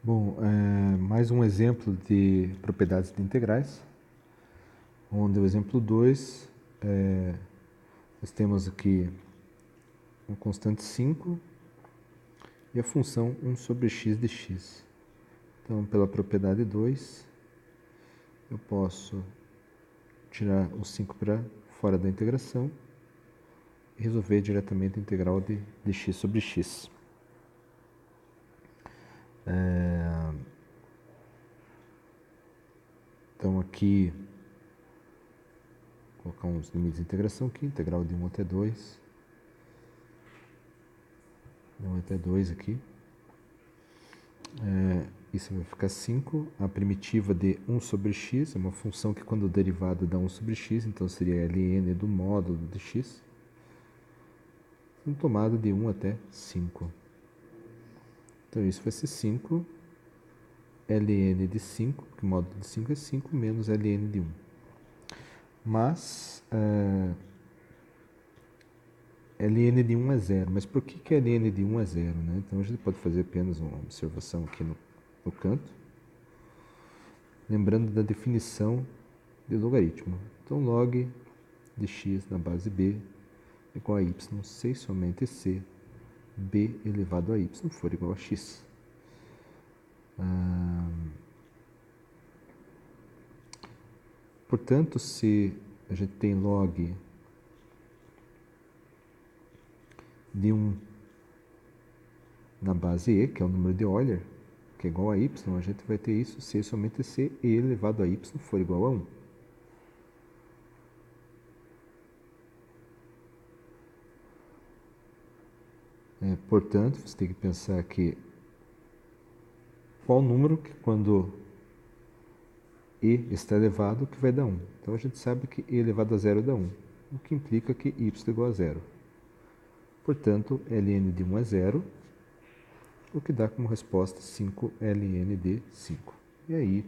Bom, mais um exemplo de propriedades de integrais, onde o exemplo 2, nós temos aqui uma constante 5 e a função 1 sobre x de x. Então, pela propriedade 2, eu posso tirar o 5 para fora da integração e resolver diretamente a integral de x sobre x. Então, aqui, vou colocar uns limites de integração aqui, integral de 1 até 2. De 1 até 2 aqui. Isso vai ficar 5. A primitiva de 1 sobre x é uma função que quando derivada dá 1 sobre x, então seria ln do módulo de x. Tomada de 1 até 5. Então isso vai ser 5 ln de 5, que o módulo de 5 é 5, menos ln de 1. Mas ln de 1 é 0. Mas por que ln de 1 é 0? Né? Então a gente pode fazer apenas uma observação aqui no canto. Lembrando da definição de logaritmo. Então log de x na base b é igual a y, c somente c, b elevado a y for igual a x. Portanto, se a gente tem log de 1 na base e, que é o número de Euler, que é igual a y, a gente vai ter isso, c somente c, e elevado a y for igual a 1. Portanto, você tem que pensar que qual número que quando e está elevado que vai dar 1. Então a gente sabe que e elevado a 0 dá 1, o que implica que y é igual a 0. Portanto, ln de 1 é 0, o que dá como resposta 5 ln de 5. E aí,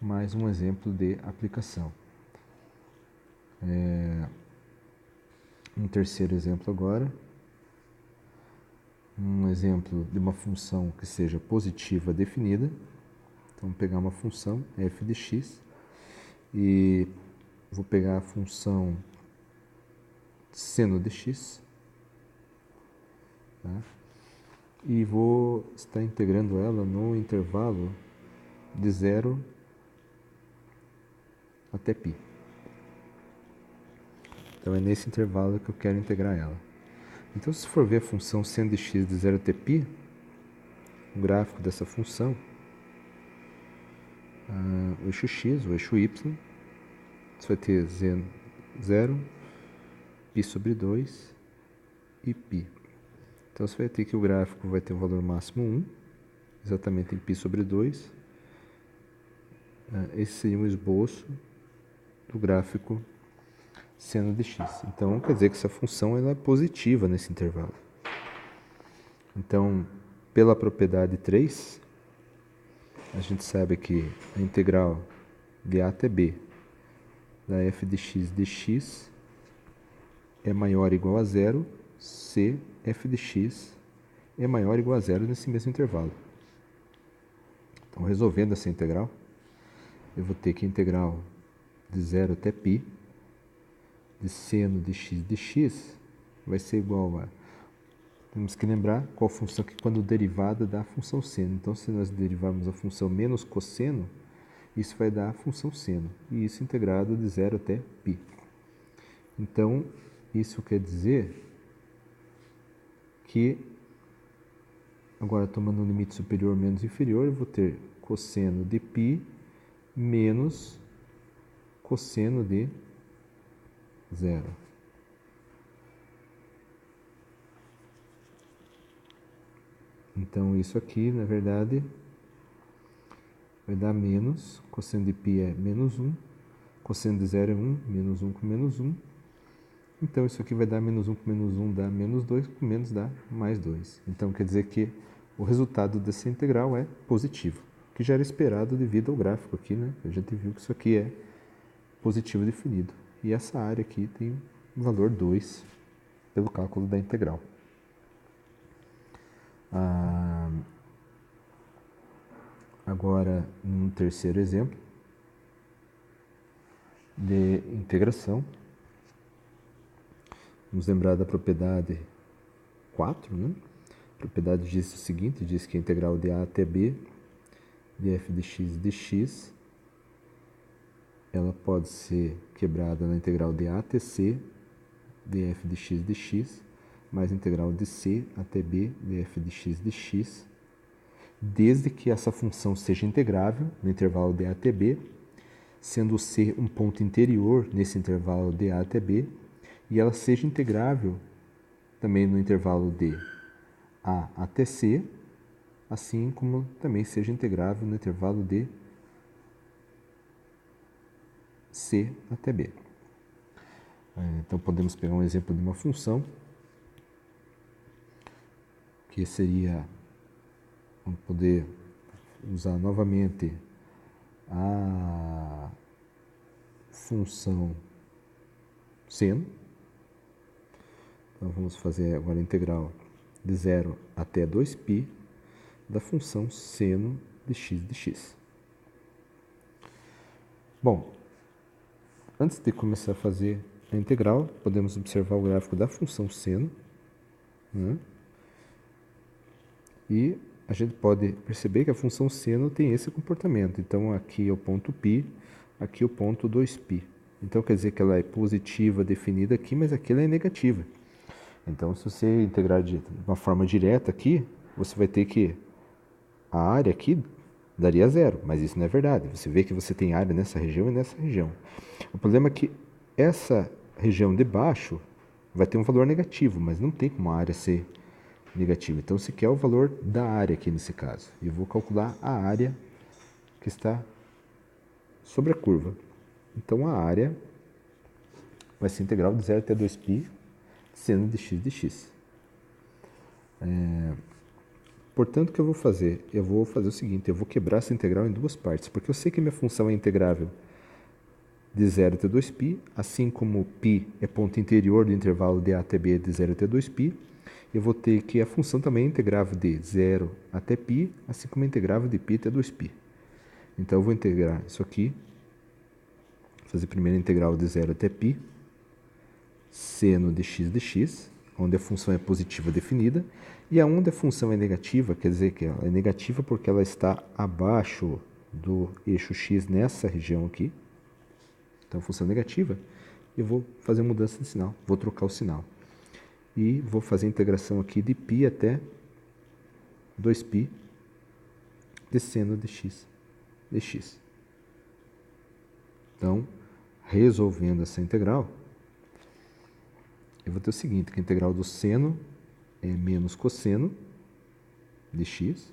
mais um exemplo de aplicação. Um terceiro exemplo agora. Um exemplo de uma função que seja positiva definida. Então, vou pegar uma função f de x e vou pegar a função seno de x, tá? E vou estar integrando ela no intervalo de 0 até π. Então, é nesse intervalo que eu quero integrar ela. Então, se for ver a função seno de x de 0 até π, o gráfico dessa função, o eixo x, o eixo y, você vai ter 0, π sobre 2 e π. Então, você vai ter que o gráfico vai ter o valor máximo 1, exatamente em π sobre 2. Esse seria um esboço do gráfico seno de x. Então, quer dizer que essa função ela é positiva nesse intervalo. Então, pela propriedade 3, a gente sabe que a integral de a até b da f de x dx é maior ou igual a 0 se f de x é maior ou igual a 0 nesse mesmo intervalo. Então, resolvendo essa integral, eu vou ter que a integral de 0 até π de seno de x dx vai ser igual a... Temos que lembrar qual função que quando derivada dá a função seno. Então, se nós derivarmos a função menos cosseno, isso vai dar a função seno. E isso integrado de 0 até π. Então, isso quer dizer que, agora tomando um limite superior menos inferior, eu vou ter cosseno de π menos cosseno de 0. Então, isso aqui, na verdade, vai dar menos, cosseno de π é menos 1, cosseno de 0 é 1, menos 1 com menos 1. Então, isso aqui vai dar menos 1 com menos 1 dá menos 2, com menos dá mais 2. Então, quer dizer que o resultado dessa integral é positivo, que já era esperado devido ao gráfico aqui, né? A gente viu que isso aqui é positivo definido. E essa área aqui tem o valor 2 pelo cálculo da integral. Agora, um terceiro exemplo de integração. Vamos lembrar da propriedade 4, né? A propriedade diz o seguinte, diz que a integral de a até b de f de x dx, ela pode ser quebrada na integral de a até c de f de x dx, mais a integral de c até b de f de x dx, desde que essa função seja integrável no intervalo de a até b, sendo c um ponto interior nesse intervalo de a até b, e ela seja integrável também no intervalo de a até c, assim como também seja integrável no intervalo de c até b. Então podemos pegar um exemplo de uma função que seria, vamos poder usar novamente a função seno. Então vamos fazer agora a integral de 0 até 2π da função seno de x dx. Bom, antes de começar a fazer a integral, podemos observar o gráfico da função seno, né? E a gente pode perceber que a função seno tem esse comportamento. Então aqui é o ponto π, aqui é o ponto 2π. Então quer dizer que ela é positiva definida aqui, mas aqui ela é negativa. Então se você integrar de uma forma direta aqui, você vai ter que a área aqui daria zero, mas isso não é verdade. Você vê que você tem área nessa região e nessa região. O problema é que essa região de baixo vai ter um valor negativo, mas não tem como a área ser negativa. Então, se quer o valor da área aqui nesse caso. E eu vou calcular a área que está sobre a curva. Então, a área vai ser integral de 0 até 2π seno de x dx. Portanto, o que eu vou fazer? Eu vou fazer o seguinte, eu vou quebrar essa integral em duas partes, porque eu sei que minha função é integrável de 0 até 2π, assim como π é ponto interior do intervalo de a até b de 0 até 2π, eu vou ter que a função também é integrável de 0 até π, assim como é integrável de π até 2π. Então, eu vou integrar isso aqui, fazer primeiro a integral de 0 até π, seno de x dx, onde a função é positiva definida, e aonde a função é negativa, quer dizer que ela é negativa porque ela está abaixo do eixo x nessa região aqui. Então, a função é negativa, eu vou fazer mudança de sinal, vou trocar o sinal. E vou fazer a integração aqui de π até 2π de seno de x dx. Então, resolvendo essa integral, eu vou ter o seguinte, que a integral do seno é menos cosseno de x,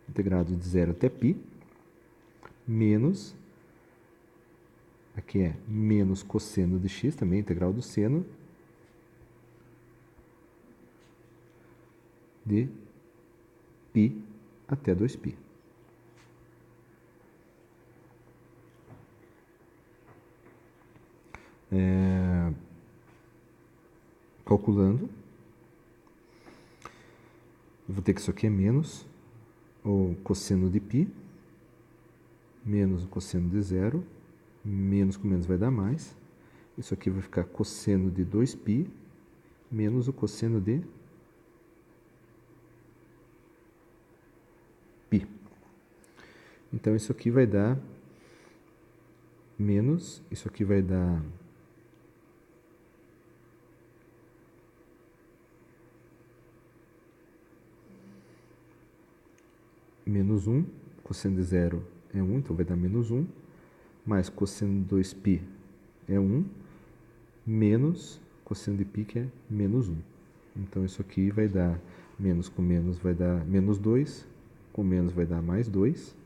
integrado de 0 até π, menos, aqui é menos cosseno de x, também integral do seno, de π até 2π. Calculando, eu vou ter que isso aqui é menos o cosseno de π, menos o cosseno de 0, menos com menos vai dar mais. Isso aqui vai ficar cosseno de 2π, menos o cosseno de π. Então, isso aqui vai dar menos, isso aqui vai dar menos 1, cosseno de 0 é 1, então vai dar menos 1, mais cosseno de 2π é 1, menos cosseno de π, que é menos 1. Então, isso aqui vai dar menos com menos vai dar menos 2, com menos vai dar mais 2,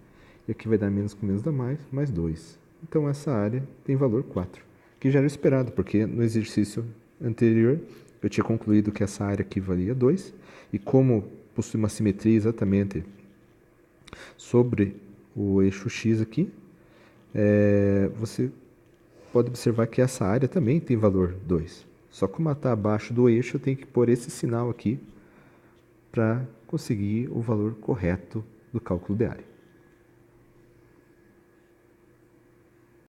e aqui vai dar menos com menos dá mais 2. Então, essa área tem valor 4, que já era esperado, porque no exercício anterior eu tinha concluído que essa área aqui valia 2, e como possui uma simetria exatamente sobre o eixo x aqui, você pode observar que essa área também tem valor 2. Só que como ela está abaixo do eixo, eu tenho que pôr esse sinal aqui para conseguir o valor correto do cálculo de área.